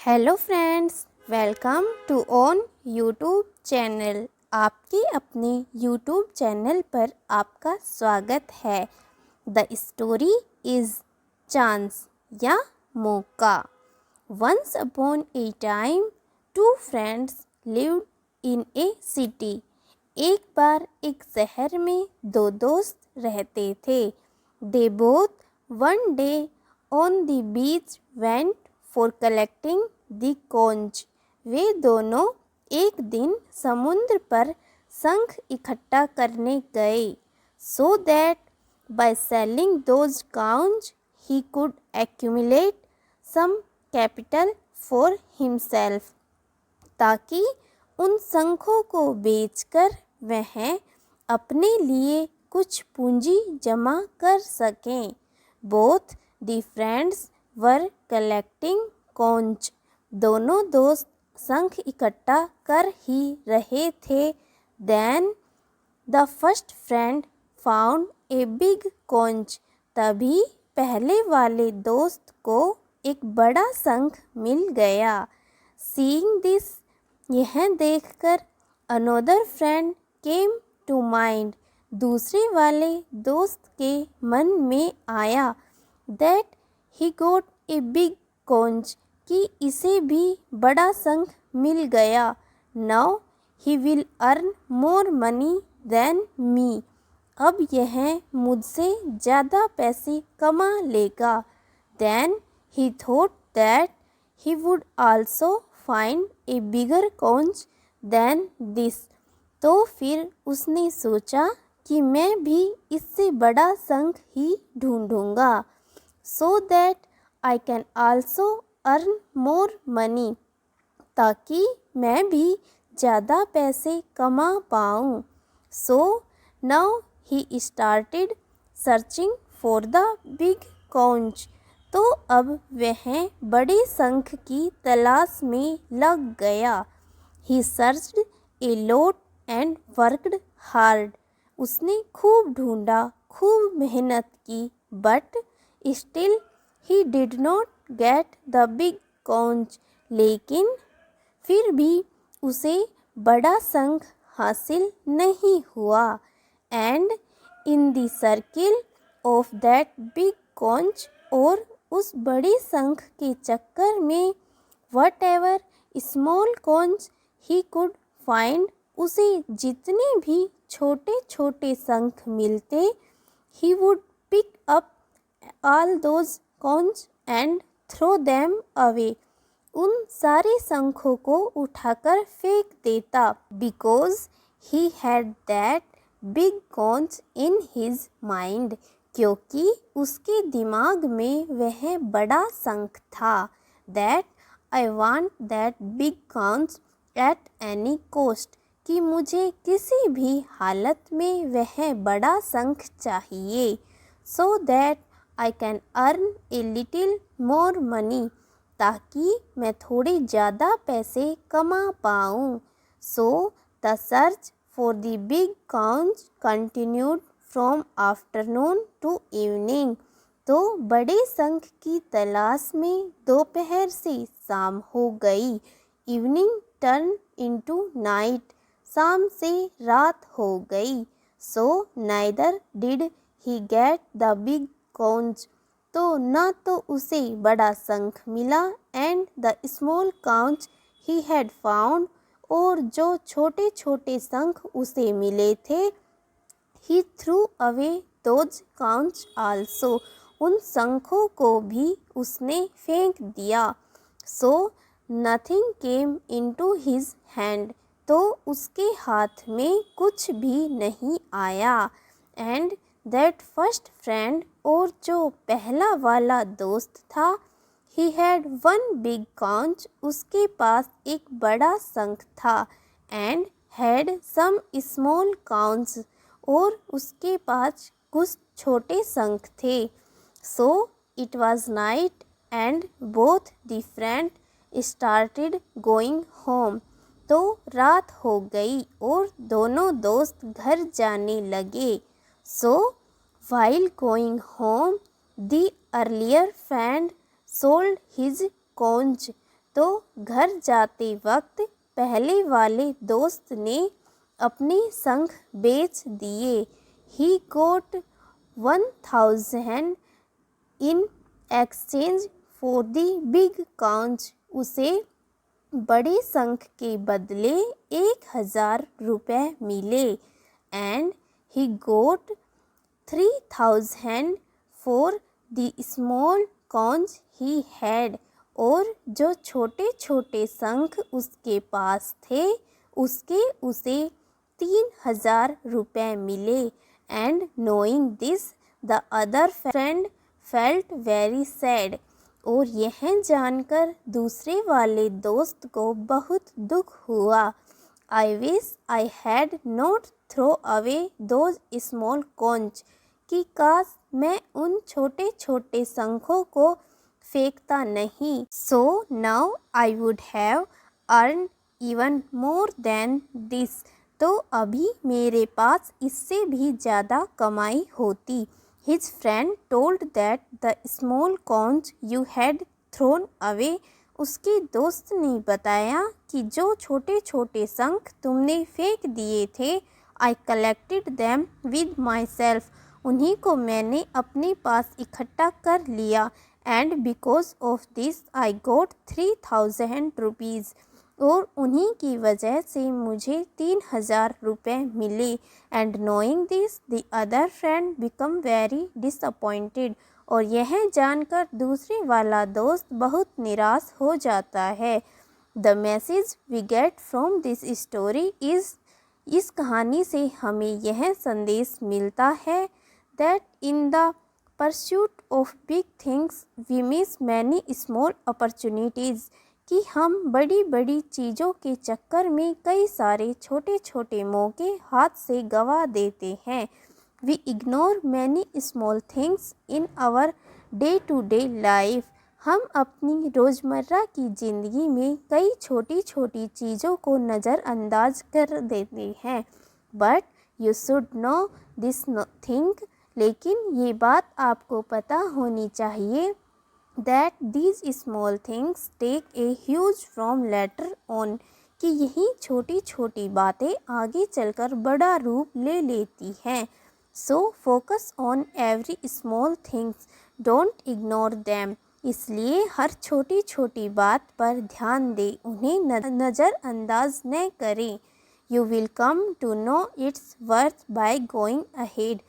Hello friends, welcome to on YouTube channel. आपके अपने YouTube channel पर आपका स्वागत है। द स्टोरी इज़ चांस या मौका। Once upon a time two friends lived in a city. एक बार एक शहर में दो दोस्त रहते थे। They both one day on the beach went for collecting the conch. वे दोनों एक दिन समुद्र पर शंख इकट्ठा करने गए, so that by selling those conch he could accumulate some capital for himself. ताकि उन शंखों को बेचकर वह अपने लिए कुछ पूंजी जमा कर सकें। Both the friends were collecting conch. दोनों दोस्त शंख इकट्ठा कर ही रहे थे। Then the first friend found a big conch. तभी पहले वाले दोस्त को एक बड़ा शंख मिल गया। सीइंग दिस, यह देखकर another friend came to mind. दूसरे वाले दोस्त के मन में आया that he got a big conch, कि इसे भी बड़ा शंख मिल गया। Now he will earn more money than me. अब यह मुझसे ज़्यादा पैसे कमा लेगा। Then he thought that he would also find a bigger conch than this. तो फिर उसने सोचा कि मैं भी इससे बड़ा शंख ही ढूंढूंगा, so that I can also earn more money, ताकि मैं भी ज़्यादा पैसे कमा पाऊँ। So now he started searching for the big conch. तो अब वह बड़े शंख की तलाश में लग गया। He searched a lot and worked hard. उसने खूब ढूंढा, खूब मेहनत की, but still he did not get the big conch. लेकिन फिर भी उसे बड़ा शंख हासिल नहीं हुआ। And in the circle of that big conch, और उस बड़े शंख के चक्कर में whatever small conch he could find, उसे जितने भी छोटे छोटे शंख मिलते, he would pick up all those conch and throw them away. उन सारे शंखों को उठाकर फेंक देता, because he had that big conch in his mind. क्योंकि उसके दिमाग में वह बड़ा शंख था। That I want that big conch at any cost, कि मुझे किसी भी हालत में वह बड़ा शंख चाहिए। So that I can earn a little more money, ताकि मैं थोड़े ज़्यादा पैसे कमा पाऊँ। So the search for the big conch continued from afternoon to evening. तो बड़े शंख की तलाश में दोपहर से शाम हो गई। Evening turn into night. शाम से रात हो गई। So neither did he get the big conch. तो न तो उसे बड़ा शंख मिला, and the small conch he had found, और जो छोटे छोटे शंख उसे मिले थे, he threw away those conch also. उन शंखों को भी उसने फेंक दिया। So nothing came into his hand. तो उसके हाथ में कुछ भी नहीं आया। एंड दैट फर्स्ट फ्रेंड, और जो पहला वाला दोस्त था, he had one big conch. उसके पास एक बड़ा शंख था। एंड हैड सम स्मॉल काउंच, और उसके पास कुछ छोटे शंख थे। So it was night and both the friend started going home. तो रात हो गई और दोनों दोस्त घर जाने लगे। सो while going home, the earlier friend sold his conch तो घर जाते वक्त पहले वाले दोस्त ने अपने संख बेच दिए। He got 1000 in exchange for the big conch. उसे बड़े संख के बदले 1000 रुपये मिले। And he got 3000 for the small conch he had. और जो छोटे छोटे शंख उसके पास थे उसके उसे 3000 रुपये मिले। And knowing this the other friend felt very sad. और यह जानकर दूसरे वाले दोस्त को बहुत दुख हुआ। I wish I had not throw away those small conch. कि काश मैं उन छोटे छोटे शंखों को फेंकता नहीं। So now I would have earn even more than this. तो अभी मेरे पास इससे भी ज़्यादा कमाई होती। His friend told that the small conch you had thrown away. उसके दोस्त ने बताया कि जो छोटे छोटे शंख तुमने फेंक दिए थे, I collected them with myself. उन्हीं को मैंने अपने पास इकट्ठा कर लिया। And because of this I got 3000 rupees. और उन्हीं की वजह से मुझे 3000 रुपये मिले। And knowing this the other friend become very disappointed. और यह जानकर दूसरे वाला दोस्त बहुत निराश हो जाता है। The message we get from this story is, इस कहानी से हमें यह संदेश मिलता है that in the pursuit of big things we miss many small opportunities. कि हम बड़ी बड़ी चीज़ों के चक्कर में कई सारे छोटे छोटे मौके हाथ से गंवा देते हैं। We ignore many small things in our day to day life. हम अपनी रोज़मर्रा की ज़िंदगी में कई छोटी छोटी चीज़ों को नज़रअंदाज कर देते हैं। But you should know this thing. लेकिन ये बात आपको पता होनी चाहिए that these small things take a huge form later on। कि यही छोटी छोटी बातें आगे चलकर बड़ा रूप ले लेती हैं। So focus on every small things, don't ignore them. इसलिए हर छोटी छोटी बात पर ध्यान दें, उन्हें नज़रअंदाज न करें। You will come to know its worth by going ahead.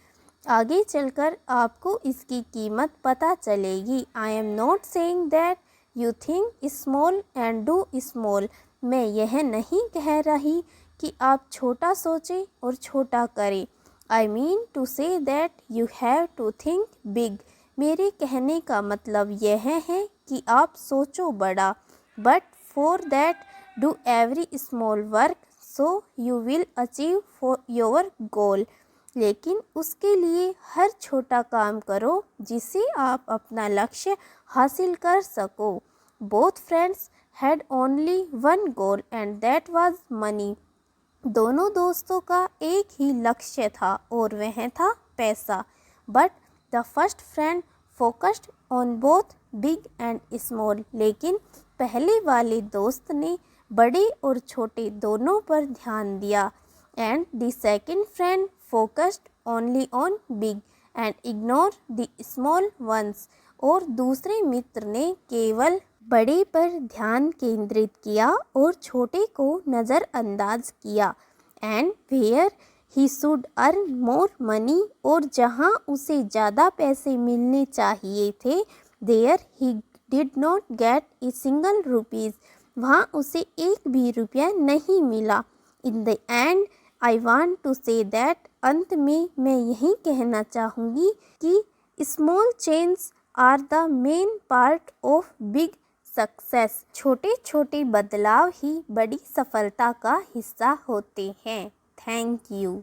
आगे चलकर आपको इसकी कीमत पता चलेगी। I am not saying that you think small and do small. मैं यह नहीं कह रही कि आप छोटा सोचें और छोटा करें। I mean to say that you have to think big. मेरे कहने का मतलब यह है कि आप सोचो बड़ा। But for that do every small work so you will achieve for your goal. लेकिन उसके लिए हर छोटा काम करो जिससे आप अपना लक्ष्य हासिल कर सको। Both friends had only one goal and that was money. दोनों दोस्तों का एक ही लक्ष्य था और वह था पैसा। But the first friend focused on both big and small. लेकिन पहले वाले दोस्त ने बड़े और छोटे दोनों पर ध्यान दिया। And the second friend focused only on big and ignore the small once. और दूसरे मित्र ने केवल बड़े पर ध्यान केंद्रित किया और छोटे को नज़रअंदाज किया। And where he should earn more money. और जहाँ उसे ज़्यादा पैसे मिलने चाहिए थे, there he did not get a single rupees. वहाँ उसे एक भी रुपया नहीं मिला। In the end I want to say that, अंत में मैं यही कहना चाहूँगी कि small change are the main part of big success. छोटे छोटे बदलाव ही बड़ी सफलता का हिस्सा होते हैं। Thank you.